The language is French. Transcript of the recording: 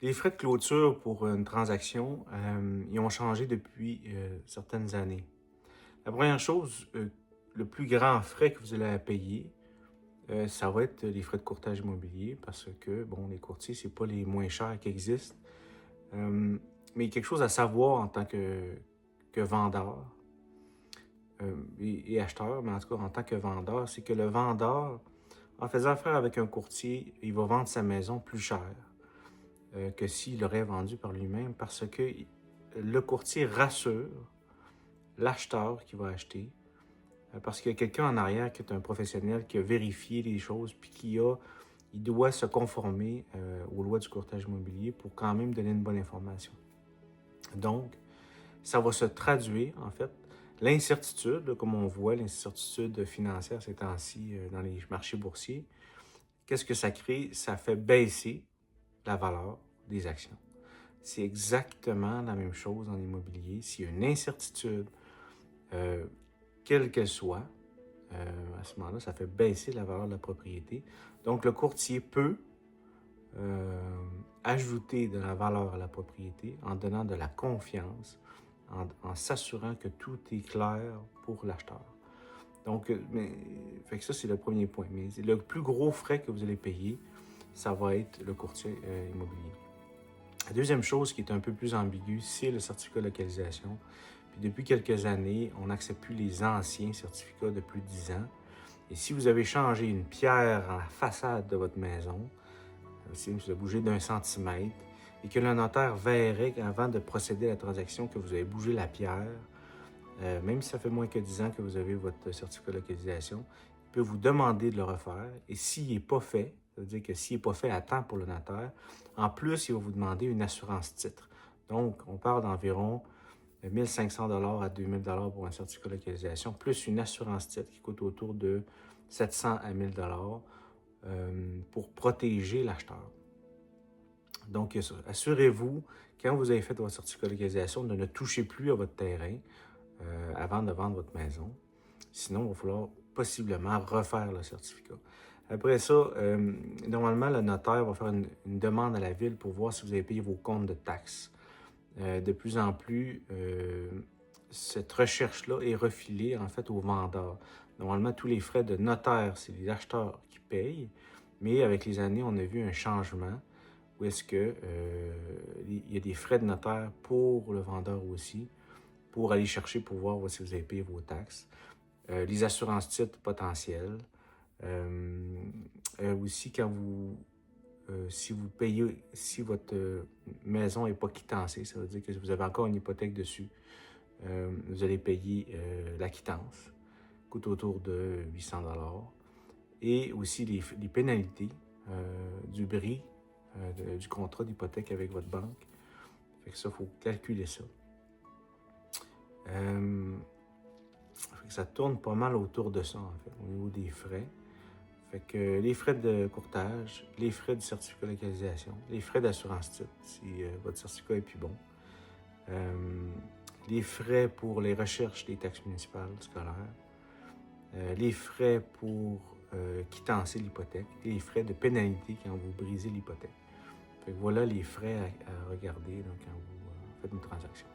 Les frais de clôture pour une transaction, ils ont changé depuis certaines années. La première chose, le plus grand frais que vous allez à payer, ça va être les frais de courtage immobilier parce que, bon, les courtiers, c'est pas les moins chers qui existent. Mais quelque chose à savoir en tant que vendeur et acheteur, mais en tout cas en tant que vendeur, c'est que le vendeur, en faisant affaire avec un courtier, il va vendre sa maison plus cher que s'il l'aurait vendu par lui-même parce que le courtier rassure l'acheteur qui va acheter parce qu'il y a quelqu'un en arrière qui est un professionnel qui a vérifié les choses puis il doit se conformer aux lois du courtage immobilier pour quand même donner une bonne information. Donc, ça va se traduire, en fait, l'incertitude, comme on voit, l'incertitude financière ces temps-ci dans les marchés boursiers. Qu'est-ce que ça crée? Ça fait baisser la valeur des actions. C'est exactement la même chose en immobilier. S'il y a une incertitude, euh, quelle qu'elle soit, à ce moment-là, ça fait baisser la valeur de la propriété. Donc, le courtier peut ajouter de la valeur à la propriété en donnant de la confiance, en s'assurant que tout est clair pour l'acheteur. Donc, fait que ça, c'est le premier point. Mais le plus gros frais que vous allez payer, ça va être le courtier immobilier. La deuxième chose qui est un peu plus ambiguë, c'est le certificat de localisation. Puis depuis quelques années, on n'accepte plus les anciens certificats de plus de 10 ans. Et si vous avez changé une pierre en la façade de votre maison, si vous avez bougé d'un centimètre, et que le notaire verrait avant de procéder à la transaction que vous avez bougé la pierre, même si ça fait moins que 10 ans que vous avez votre certificat de localisation, il peut vous demander de le refaire. Et s'il n'est pas fait, ça veut dire que s'il n'est pas fait à temps pour le notaire, en plus, il va vous demander une assurance titre. Donc, on parle d'environ 1 500 $ à 2 000 $ pour un certificat de localisation, plus une assurance titre qui coûte autour de 700 à 1 000 $ pour protéger l'acheteur. Donc, assurez-vous, quand vous avez fait votre certificat de localisation, de ne toucher plus à votre terrain avant de vendre votre maison. Sinon, il va falloir possiblement refaire le certificat. Après ça, normalement, le notaire va faire une demande à la ville pour voir si vous avez payé vos comptes de taxes. De plus en plus, cette recherche-là est refilée en fait aux vendeurs. Normalement, tous les frais de notaire, c'est les acheteurs qui payent, mais avec les années, on a vu un changement où est-ce que il y a des frais de notaire pour le vendeur aussi, pour aller chercher pour voir si vous avez payé vos taxes. Les assurances titres potentielles. Aussi, si vous payez, si votre maison n'est pas quittancée, ça veut dire que vous avez encore une hypothèque dessus, vous allez payer la quittance, coûte autour de 800 $. Et aussi les pénalités du bris du contrat d'hypothèque avec votre banque. Fait que ça, il faut calculer ça. Fait que ça tourne pas mal autour de ça, en fait, au niveau des frais. Fait que les frais de courtage, les frais du certificat de localisation, les frais d'assurance titre, si votre certificat est plus bon, les frais pour les recherches des taxes municipales scolaires, les frais pour quittancer l'hypothèque, et les frais de pénalité quand vous brisez l'hypothèque. Fait que voilà les frais à regarder donc, quand vous faites une transaction.